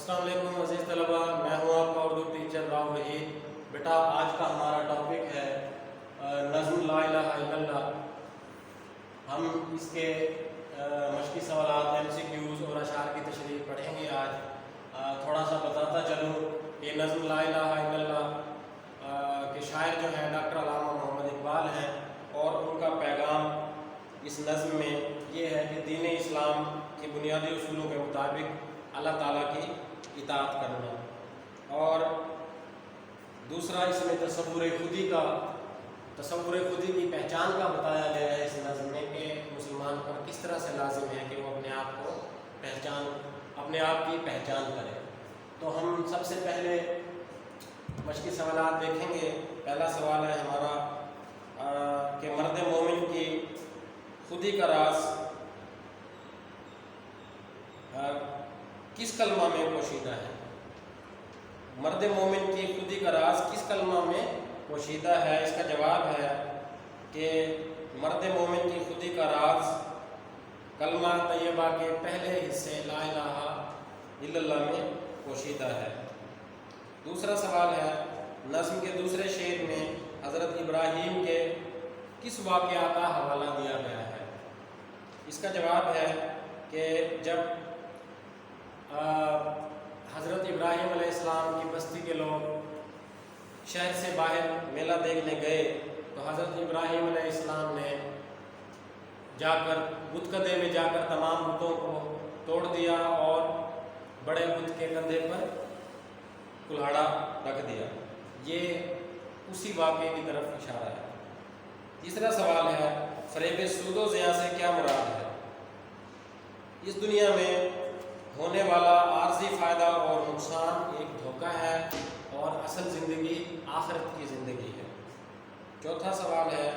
السلام علیکم عزیز طلبہ، میں ہوں آپ کا اردو ٹیچر راؤ وحید۔ بیٹا آج کا ہمارا ٹاپک ہے نظم لا الہ الا اللہ۔ ہم اس کے مشقی سوالات، ایم سی کیوز اور اشعار کی تشریح پڑھیں گے آج۔ تھوڑا سا بتاتا چلوں کہ نظم لا الہ الا اللہ کے شاعر جو ہیں ڈاکٹر علامہ محمد اقبال ہیں، اور ان کا پیغام اس نظم میں یہ ہے کہ دین اسلام کے بنیادی اصولوں کے مطابق اللہ تعالیٰ کی اطاعت کرنا، اور دوسرا اس میں تصور خودی کی پہچان کا بتایا گیا ہے اس نظم میں کہ مسلمان پر کس طرح سے لازم ہے کہ وہ اپنے آپ کی پہچان کرے۔ تو ہم سب سے پہلے مشقی سوالات دیکھیں گے۔ پہلا سوال ہے ہمارا کہ مرد مومن کی خودی کا راز کس کلمہ میں پوشیدہ ہے؟ مرد مومن کی خودی کا راز کس کلمہ میں پوشیدہ ہے؟ اس کا جواب ہے کہ مرد مومن کی خودی کا راز کلمہ طیبہ کے پہلے حصے لا الہ الا اللہ میں پوشیدہ ہے۔ دوسرا سوال ہے نظم کے دوسرے شعر میں حضرت ابراہیم کے کس واقعہ کا حوالہ دیا گیا ہے؟ اس کا جواب ہے کہ جب حضرت ابراہیم علیہ السلام کی بستی کے لوگ شہر سے باہر میلہ دیکھنے گئے تو حضرت ابراہیم علیہ السلام نے جا کر بتکدے میں جا کر تمام بتوں کو توڑ دیا اور بڑے بت کے کندھے پر کلہاڑا رکھ دیا۔ یہ اسی واقعے کی طرف اشارہ ہے۔ تیسرا سوال ہے فریب سود و زیاں سے کیا مراد ہے؟ اس دنیا میں ہونے والا عارضی فائدہ اور نقصان ایک دھوکہ ہے اور اصل زندگی آخرت کی زندگی ہے۔ چوتھا سوال ہے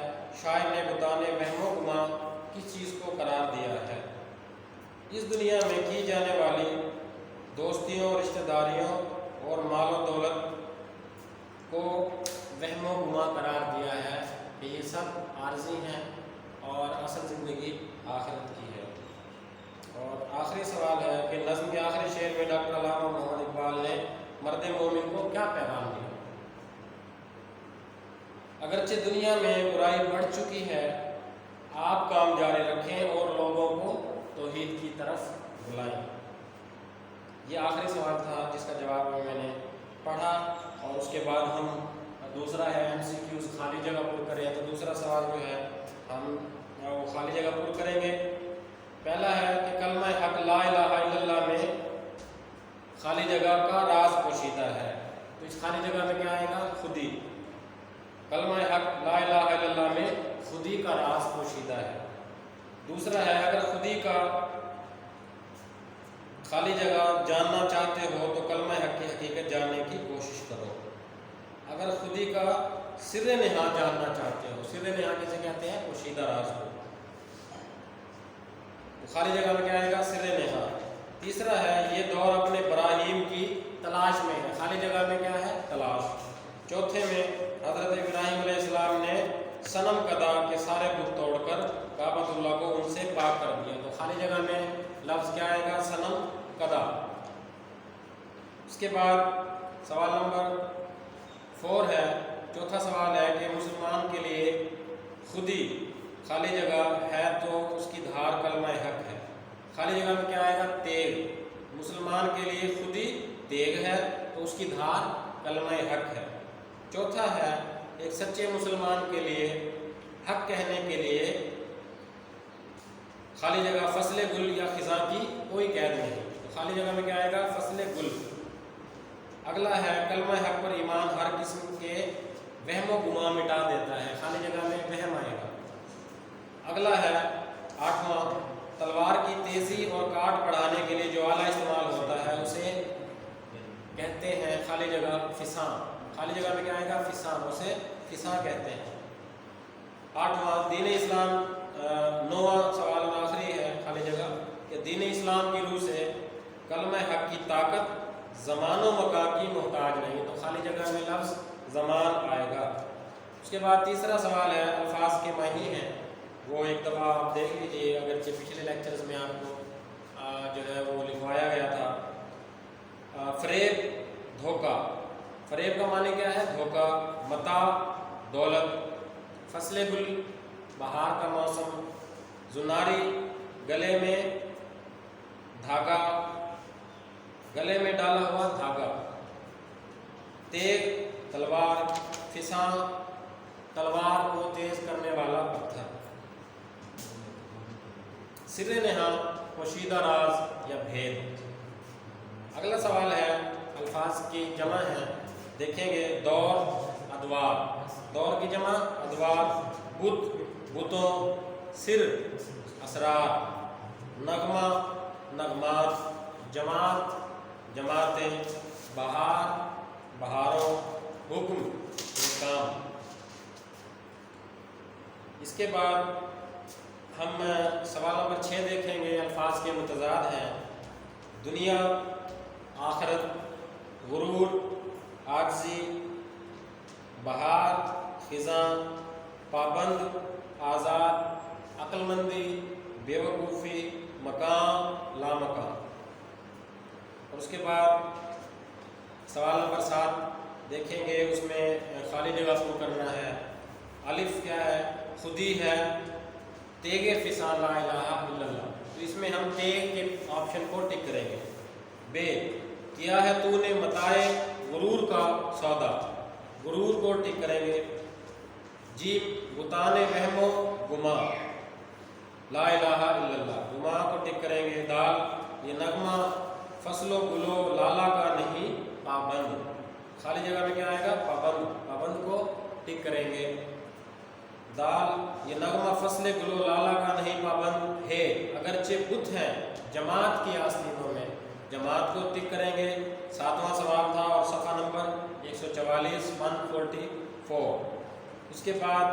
شاعر نے بتانے وہم و گمان کس چیز کو قرار دیا ہے؟ اس دنیا میں کی جانے والی دوستیوں، رشتہ داریوں اور مال و دولت کو وہم و گمان قرار دیا ہے کہ یہ سب عارضی ہیں اور اصل زندگی آخرت کی ہے۔ اور آخری سوال ہے کہ نظم کے آخری شعر میں ڈاکٹر علامہ محمد اقبال نے مرد مومن کو کیا پیغام دیا؟ اگرچہ دنیا میں برائی بڑھ چکی ہے، آپ کام جاری رکھیں اور لوگوں کو توحید کی طرف بلائیں۔ یہ آخری سوال تھا جس کا جواب میں نے پڑھا، اور اس کے بعد ہم دوسرا ہے ایم سی کیوز خالی جگہ پر کریں۔ تو دوسرا سوال جو ہے ہم وہ خالی جگہ پر کریں گے۔ پہلا ہے کہ کلمہ حق لا الہ الا اللہ میں خالی جگہ کا راز پوشیدہ ہے، تو اس خالی جگہ میں کیا آئے گا؟ خودی۔ کلمہ حق لا الہ الا اللہ میں خودی کا راز پوشیدہ ہے۔ دوسرا ہے اگر خودی کا خالی جگہ جاننا چاہتے ہو تو کلمہ حق کی حقیقت جاننے کی کوشش کرو۔ اگر خودی کا سر نہا جاننا چاہتے ہو، سر نہا کسے کہتے ہیں؟ پوشیدہ راز کو۔ خالی جگہ میں کیا آئے گا؟ سر نہا۔ تیسرا ہے یہ دور اپنے براہیم کی تلاش میں ہے، خالی جگہ میں کیا ہے؟ تلاش۔ چوتھے میں حضرت ابراہیم علیہ السلام نے صنم قدا کے سارے بت توڑ کر کعبۃ اللہ کو ان سے پاک کر دیا، تو خالی جگہ میں لفظ کیا آئے گا؟ صنم قدا۔ اس کے بعد سوال نمبر 4 ہے، چوتھا سوال ہے کہ مسلمان کے لیے خودی خالی جگہ ہے تو اس کی دھار کلمہ حق ہے۔ خالی جگہ میں کیا آئے گا؟ تیغ۔ مسلمان کے لیے خودی تیغ ہے تو اس کی دھار کلمہ حق ہے۔ چوتھا ہے ایک سچے مسلمان کے لیے حق کہنے کے لیے خالی جگہ فصل گل یا خزاں کی کوئی قید نہیں، تو خالی جگہ میں کیا آئے گا؟ فصل گل۔ اگلا ہے کلمہ حق پر ایمان ہر قسم کے وہم و گمان مٹا دیتا ہے، خالی جگہ میں وہم آئے گا۔ اگلا ہے 8واں تلوار کی تیزی اور کاٹ بڑھانے کے لیے جو آلہ استعمال ہوتا ہے اسے کہتے ہیں خالی جگہ فساں۔ خالی جگہ میں کیا آئے گا؟ فساں، اسے فساں کہتے ہیں۔ 8واں دین اسلام 9واں سوال اور آخری ہے خالی جگہ کہ دین اسلام کی روح سے کلمہ حق کی طاقت زمان و مکان کی محتاج نہیں، تو خالی جگہ میں لفظ زمان آئے گا۔ اس کے بعد تیسرا سوال ہے الفاظ کے معنی ہیں، وہ ایک دفعہ آپ دیکھ لیجئے، اگرچہ پچھلے لیکچرز میں آپ کو جو ہے وہ لکھوایا گیا تھا۔ فریب کا معنی کیا ہے؟ دھوکہ. متاع دولت. فصل گل بہار کا موسم. زناری گلے میں دھاگا، گلے میں ڈالا ہوا دھاگا. تیغ تلوار. فساں تلوار کو تیز کرنے والا پتھر. سر نہاں پوشیدہ راز یا بھید. اگلا سوال ہے الفاظ کی جمع ہے، دیکھیں گے. دور ادوار. دور کی جمع ادوار. بت بتوں. سر اسرار. نغمہ نغمات. جماعت جماعتیں. بہار بہاروں. حکم احکام. اس کے بعد ہم سوال نمبر 6 دیکھیں گے. الفاظ کے متضاد ہیں. دنیا آخرت. غرور عاجزی. بہار خزاں. پابند آزاد. عقل مندی بیوقوفی. مقام لامکان. اور اس کے بعد سوال نمبر 7 دیکھیں گے، اس میں خالی جگہ پر کرنا ہے. الف کیا ہے؟ خودی ہے. تیغ فساں لا الہ الا اللہ. تو اس میں ہم تیغ کے آپشن کو ٹک کریں گے. بے کیا ہے تو نے متاع غرور کا سودا. غرور کو ٹک کریں گے. جیم بتان وہم و گما. لا الہ الا اللہ. گما کو ٹک کریں گے. دال یہ نغمہ فصل و گلو لالا کا نہیں پابند. خالی جگہ میں کیا آئے گا؟ پابند. پابند کو ٹک کریں گے. دال یہ نغمہ فصل گلو لالا کا نہیں پابند ہے، اگرچہ بت ہیں جماعت کی آستینوں میں. جماعت کو ٹک کریں گے. 7واں سوال تھا اور صفحہ نمبر 144 144. اس کے بعد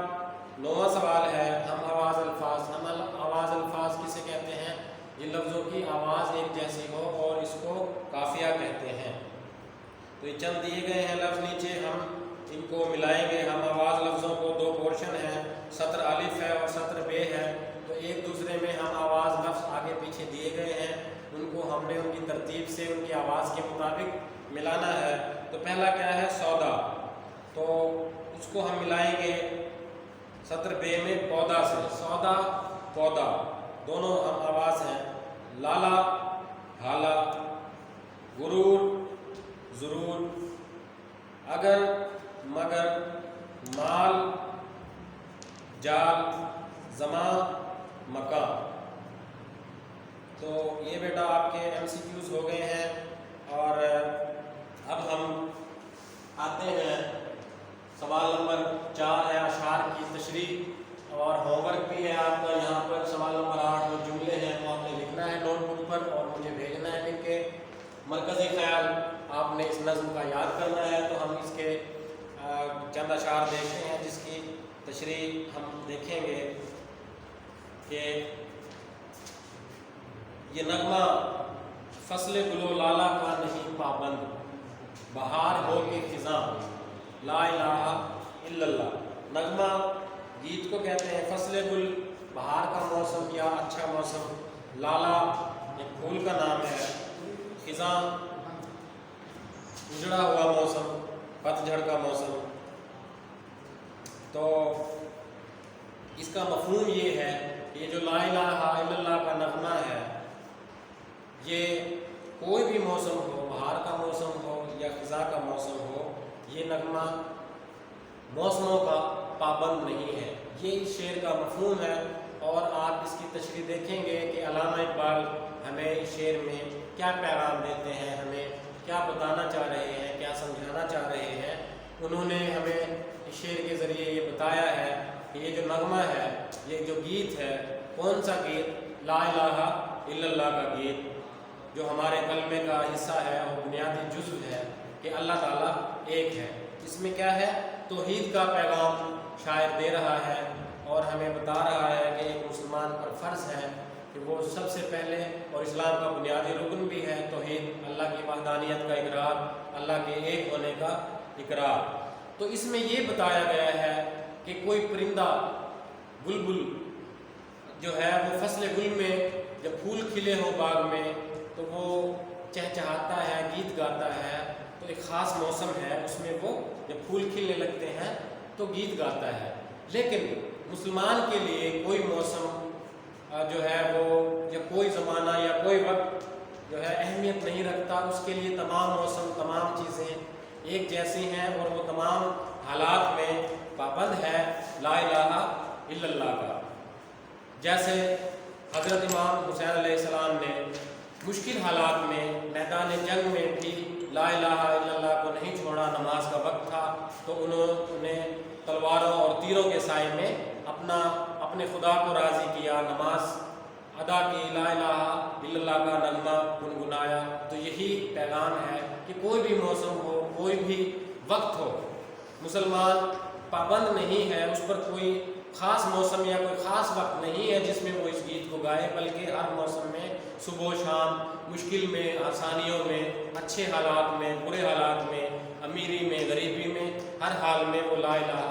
9واں سوال ہے ہم آواز الفاظ. ہم آواز الفاظ کسے کہتے ہیں؟ جن لفظوں کی آواز ایک جیسی ہو اور اس کو قافیہ کہتے ہیں. تو یہ چند دیے گئے ہیں لفظ نیچے، ہم ان کو ملائیں گے. ہم آواز لفظوں کو 2 پورشن ہیں، سطر الف ہے اور سطر بے ہے. تو ایک دوسرے میں ہم آواز لفظ آگے پیچھے دیے گئے ہیں، ان کو ہم نے ان کی ترتیب سے ان کی آواز کے مطابق ملانا ہے. تو پہلا کیا ہے؟ سودا. تو اس کو ہم ملائیں گے سطر بے میں پودا سے. سودا پودا دونوں ہم آواز ہیں. لالا حالا. غرور ضرور. اگر مگر. مال جال. زمان مکان. تو یہ بیٹا آپ کے ایم سی کیوز ہو گئے ہیں. اور اب ہم آتے ہیں سوال نمبر 4 ہے اشعار کی تشریح، اور ہوم ورک بھی ہے آپ کا یہاں پر. سوال نمبر 8 جو جملے ہیں وہ آپ نے لکھنا ہے نوٹ بک پر اور مجھے بھیجنا ہے لکھ کے. مرکزی خیال آپ نے اس نظم کا یاد کرنا ہے. تو ہم اس کے چند اشعار دیکھتے ہیں جس کی تشریح ہم دیکھیں گے کہ یہ نغمہ فصل گلو لالا کا نہیں پابند. بہار ہو کے خزاں لا الہ الا اللہ. نغمہ گیت کو کہتے ہیں. فصل گل بہار کا موسم یا اچھا موسم. لالا ایک پھول کا نام ہے. خزاں اجڑا ہوا موسم، پت جھڑ کا موسم. تو اس کا مفہوم یہ ہے کہ یہ جو لا الہ الا اللہ کا نغمہ ہے، یہ کوئی بھی موسم ہو، بہار کا موسم ہو یا خزاں کا موسم ہو، یہ نغمہ موسموں کا پابند نہیں ہے. یہ اس شعر کا مفہوم ہے. اور آپ اس کی تشریح دیکھیں گے کہ علامہ اقبال ہمیں اس شعر میں کیا پیغام دیتے ہیں، ہمیں کیا بتانا چاہ رہے ہیں، کیا سمجھانا چاہ رہے ہیں. انہوں نے ہمیں اس شعر کے ذریعے یہ بتایا ہے کہ یہ جو نغمہ ہے، یہ جو گیت ہے، کون سا گیت؟ لا الہ الا اللہ کا گیت، جو ہمارے کلمے کا حصہ ہے اور بنیادی جزو ہے کہ اللہ تعالیٰ ایک ہے. اس میں کیا ہے؟ توحید کا پیغام شاعر دے رہا ہے اور ہمیں بتا رہا ہے کہ ایک مسلمان پر فرض ہے کہ وہ سب سے پہلے، اور اسلام کا بنیادی رکن بھی ہے توحید، اللہ کی وحدانیت کا اقرار، اللہ کے ایک ہونے کا اقرار. تو اس میں یہ بتایا گیا ہے کہ کوئی پرندہ بلبل جو ہے وہ فصل گل میں جب پھول کھلے ہوں باغ میں تو وہ چہچہاتا ہے، گیت گاتا ہے. تو ایک خاص موسم ہے اس میں وہ جب پھول کھلنے لگتے ہیں تو گیت گاتا ہے، لیکن مسلمان کے لیے کوئی موسم جو ہے وہ یا کوئی زمانہ یا کوئی وقت جو ہے اہمیت نہیں رکھتا، اس کے لیے تمام موسم تمام چیزیں ایک جیسی ہیں اور وہ تمام حالات میں پابند ہے لا الہ الا اللہ کا۔ جیسے حضرت امام حسین علیہ السلام نے مشکل حالات میں میدان جنگ میں بھی لا الہ الا اللہ کو نہیں چھوڑا، نماز کا وقت تھا تو انہوں نے تلواروں اور تیروں کے سائے میں اپنے خدا کو راضی کیا، نماز ادا کی، لا الہ الا اللہ کا نغمہ گنگنایا۔ تو یہی پیغام ہے کہ کوئی بھی موسم ہو، کوئی بھی وقت ہو، مسلمان پابند نہیں ہے، اس پر کوئی خاص موسم یا کوئی خاص وقت نہیں ہے جس میں وہ اس گیت کو گائے، بلکہ ہر موسم میں صبح و شام، مشکل میں، آسانیوں میں، اچھے حالات میں، برے حالات میں، امیری میں، غریبی میں، ہر حال میں وہ لا الہ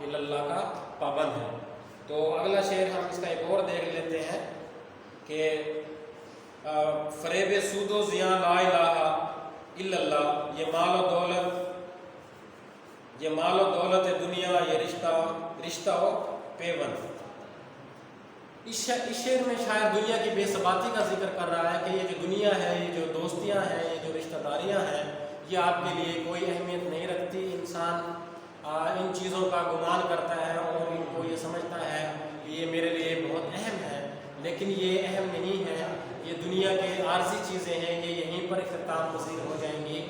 الا اللہ کا پابند ہے۔ تو اگلا شعر ہم اس کا ایک اور دیکھ لیتے ہیں کہ فریب سود و زیاں لا الہ الا اللہ، یہ مال و دولت دنیا، یہ رشتہ و پیوند۔ اس شعر میں شاید دنیا کی بے ثباتی کا ذکر کر رہا ہے کہ یہ جو دنیا ہے، یہ جو دوستیاں ہیں، یہ جو رشتہ داریاں ہیں، یہ آپ کے لیے کوئی اہمیت نہیں رکھتی۔ انسان ان چیزوں کا گمان کرتا ہے اور ان کو یہ سمجھتا ہے کہ یہ میرے لیے بہت اہم ہے، لیکن یہ اہم نہیں ہے، یہ دنیا کے عارضی چیزیں ہیں، یہ یہیں پر اختتام پذیر ہو جائیں گی،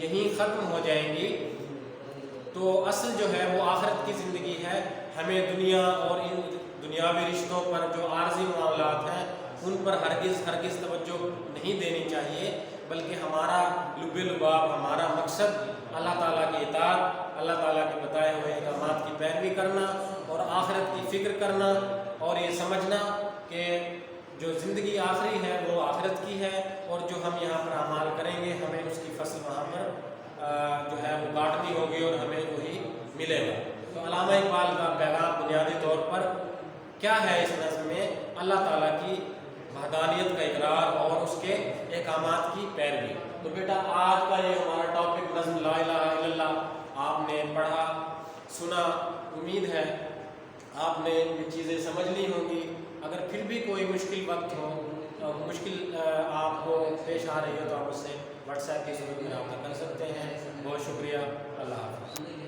یہیں ختم ہو جائیں گی۔ تو اصل جو ہے وہ آخرت کی زندگی ہے۔ ہمیں دنیا اور ان دنیاوی رشتوں پر جو عارضی معاملات ہیں ان پر ہرگز توجہ نہیں دینی چاہیے، بلکہ ہمارا لب لباب، ہمارا مقصد اللہ تعالیٰ کی اطاعت، اللہ تعالیٰ کے بتائے ہوئے احکامات کی پیروی کرنا اور آخرت کی فکر کرنا، اور یہ سمجھنا کہ جو زندگی آخری ہے وہ آخرت کی ہے، اور جو ہم یہاں پر اعمال کریں گے ہمیں اس کی فصل وہاں پر جو ہے وہ کاٹنی ہوگی اور ہمیں وہی ملے گا۔ تو علامہ اقبال کا پیغام بنیادی طور پر کیا ہے اس نظم میں؟ اللہ تعالیٰ کی وحدانیت کا اقرار اور اس کے احکامات کی پیروی۔ تو بیٹا آج کا یہ ہمارا ٹاپک نظم لا الہ الا اللہ آپ نے پڑھا سنا، امید ہے آپ نے یہ چیزیں سمجھ لی ہوں گی۔ اگر پھر بھی کوئی مشکل وقت ہو، مشکل آپ کو پیش آ رہی ہو تو آپ اس سے واٹس ایپ کی صورت میں رابطہ کر سکتے ہیں۔ بہت شکریہ، اللہ حافظ۔